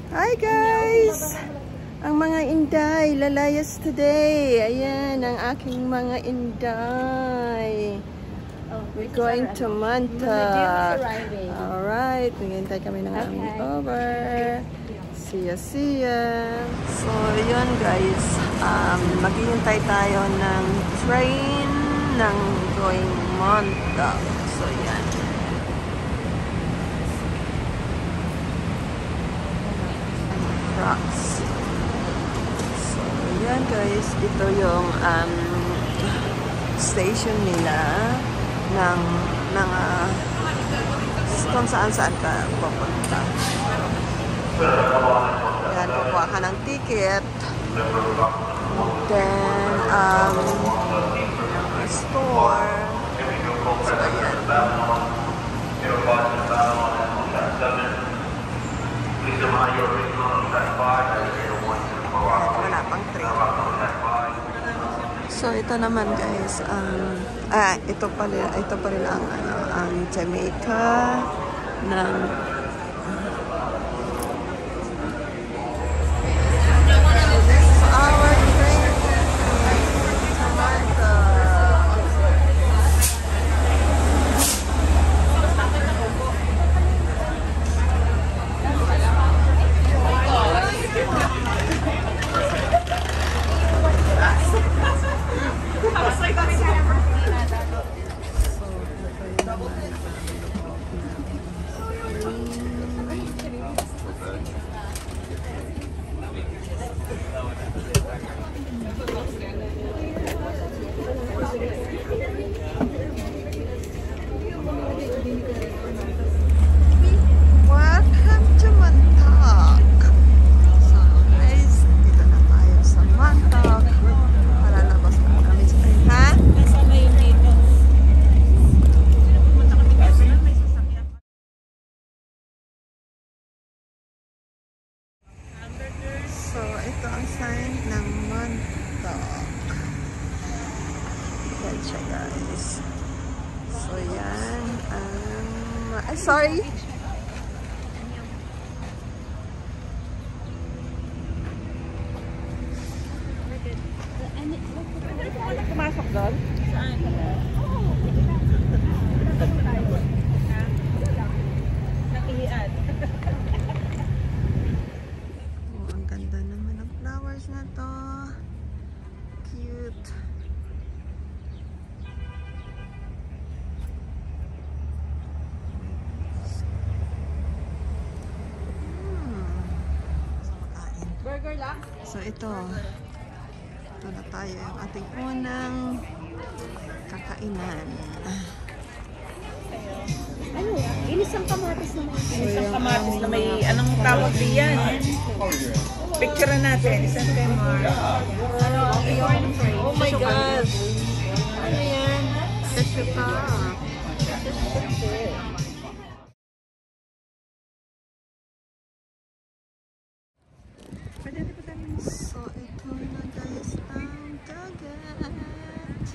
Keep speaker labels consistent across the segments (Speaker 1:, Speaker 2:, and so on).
Speaker 1: Hi guys! Ang mga inday, lalayas today. Ayan, ang aking mga inday. We're going to Mantac. Alright, naghihintay kami ng aming over. See ya. So, yun guys. Maghihintay tayo ng train ng going Mantac. So, yan. Rocks. So, yan guys. Ito yung station nila ng mga kung saan ka pupunta. Yan, kukuha ka ng ticket. Then, store. So, ayan. Wala pang train. So, ito naman guys, ito pa rin ang Jamaica ng our train to Mantac. Welcome to Mantac. So guys, dito na tayo sa Mantac. Para labas na kami sa train. Ha? Kasama yun dito. So ito ang sign ng Mantac. Yan siya guys. So yan. Sorry. Pumasok doon? Saan? Nakihian. Oh, ang ganda naman ng flowers na to. Cute. Burger lang? So ito. Ito na tayo yung ating unang kakainan.
Speaker 2: Ano? Inisang kamatis na may...
Speaker 3: Isang kamatis na may... Anong tawag diyan? Picture natin. Isang temor.
Speaker 2: Ano?
Speaker 1: Oh my God! Ano yan? Kesyo pa. So, ito na guys ang dagat.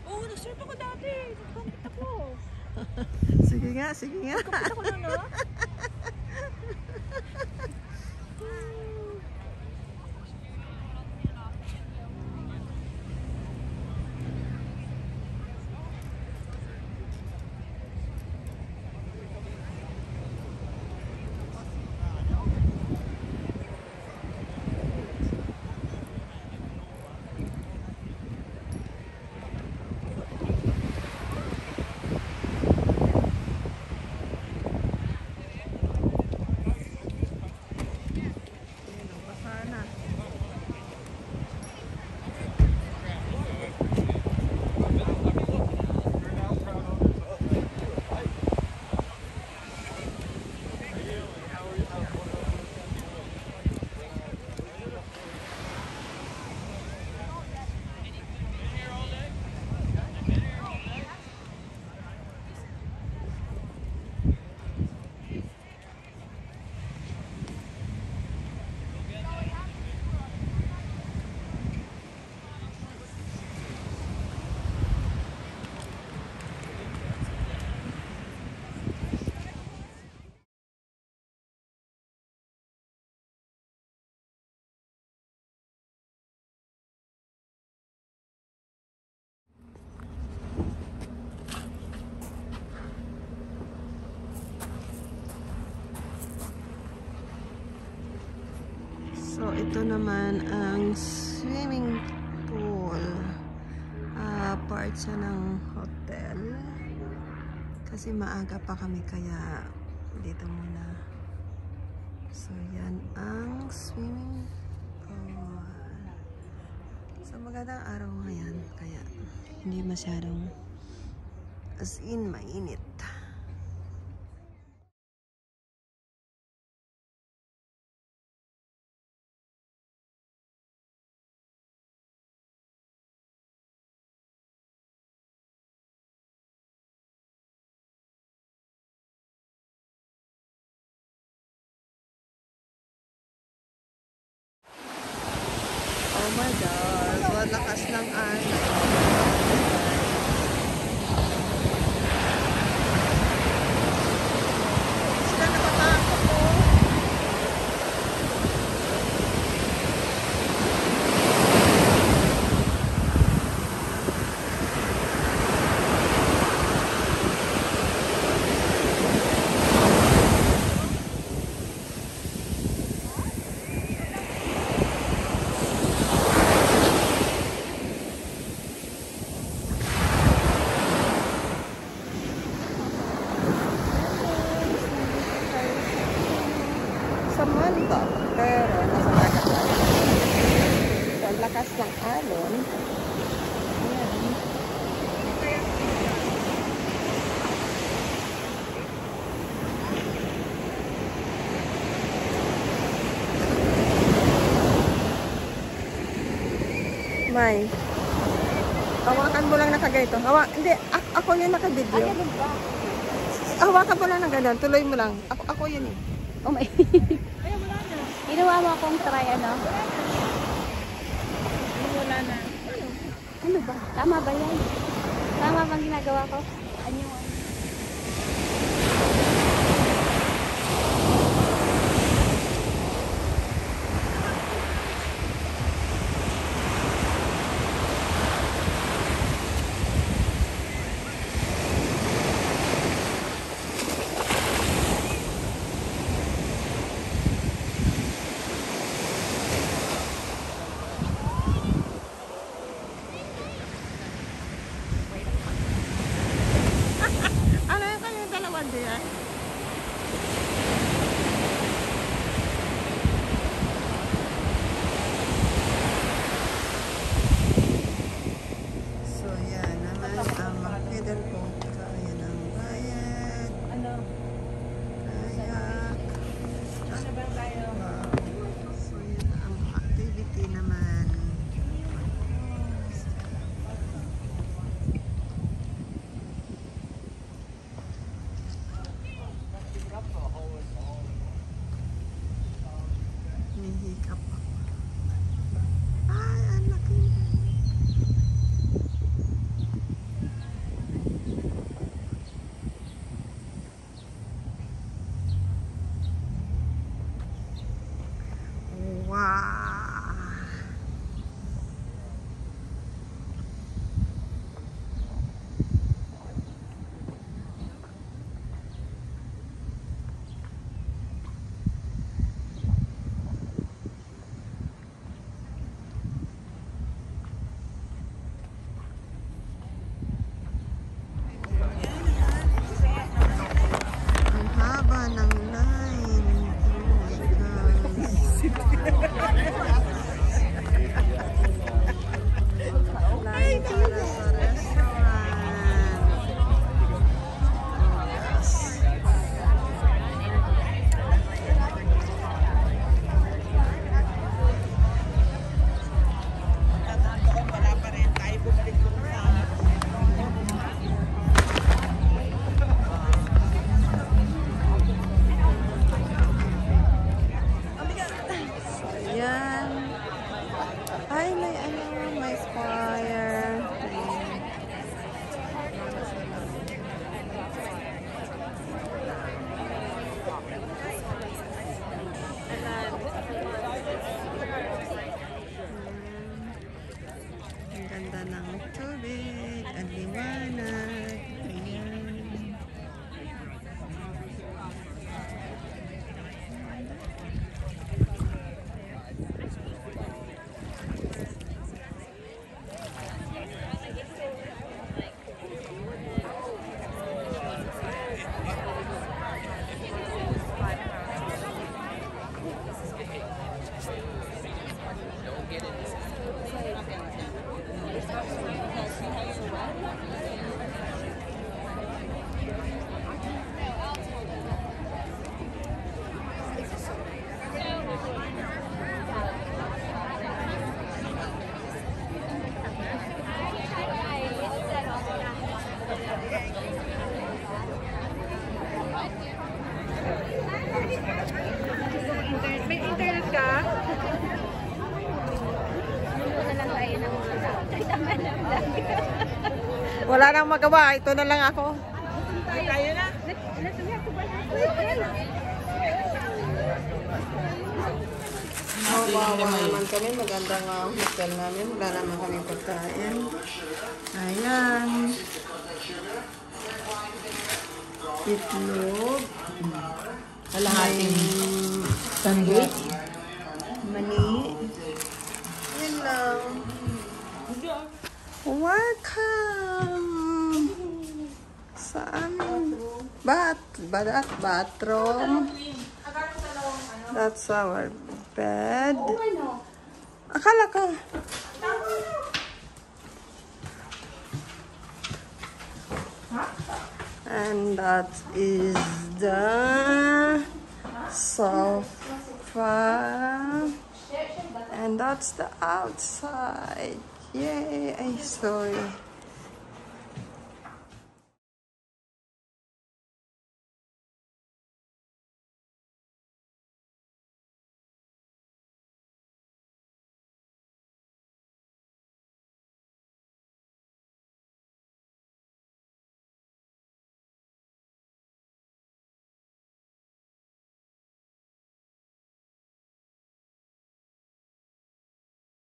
Speaker 2: Oo, nag-surf ako dati. Nagpapit ako.
Speaker 1: Sige nga.
Speaker 2: Nagpapit ako na, no?
Speaker 1: So, ito naman ang swimming pool. Part siya ng hotel. Kasi maaga pa kami kaya dito muna. So, yan ang swimming pool. So, magandang araw ngayon. Kaya hindi masyadong as in mainit. Oh my God, so lakas ng alon. Sila nakatakot po. Samantha, pero nasa dagat tayo. So, ang lakas ng alon. Ayan. May. Hawakan mo lang na kaganito. Hindi, ako yung naka-video. Hawakan mo lang na ganun. Tuloy mo lang. Ako yun eh.
Speaker 2: Oh my. Ginawa mo akong try ano?
Speaker 3: Wala na.
Speaker 2: Ano ba? Tama ba yan? Tama bang ginagawa ko? Ano yun?
Speaker 1: Ano yung kanyang dalawan diyan? So, yan naman ang Macfidel po. Ayan ang bayad.
Speaker 3: Ano?
Speaker 1: Kayak.
Speaker 3: Ano ba tayo?
Speaker 1: Wow. So, yan ang activity naman. Hihikap ako. Ay, ang laki. Wow. May internet ka?
Speaker 2: Wala lang tayo ng
Speaker 1: Wala nang magawa. Ito na lang ako.
Speaker 3: Tayo na.
Speaker 1: Mawawa naman kami. Maganda nga ang hotel namin. Wala naman kami pagkain. Ayan. Itlog.
Speaker 3: Kalahating sandwich.
Speaker 1: Mani. Yan lang. Welcome sa aming bathroom. That's our bed. Akala ka. And that is the sofa. And that's the outside. Yay! Ay, sorry.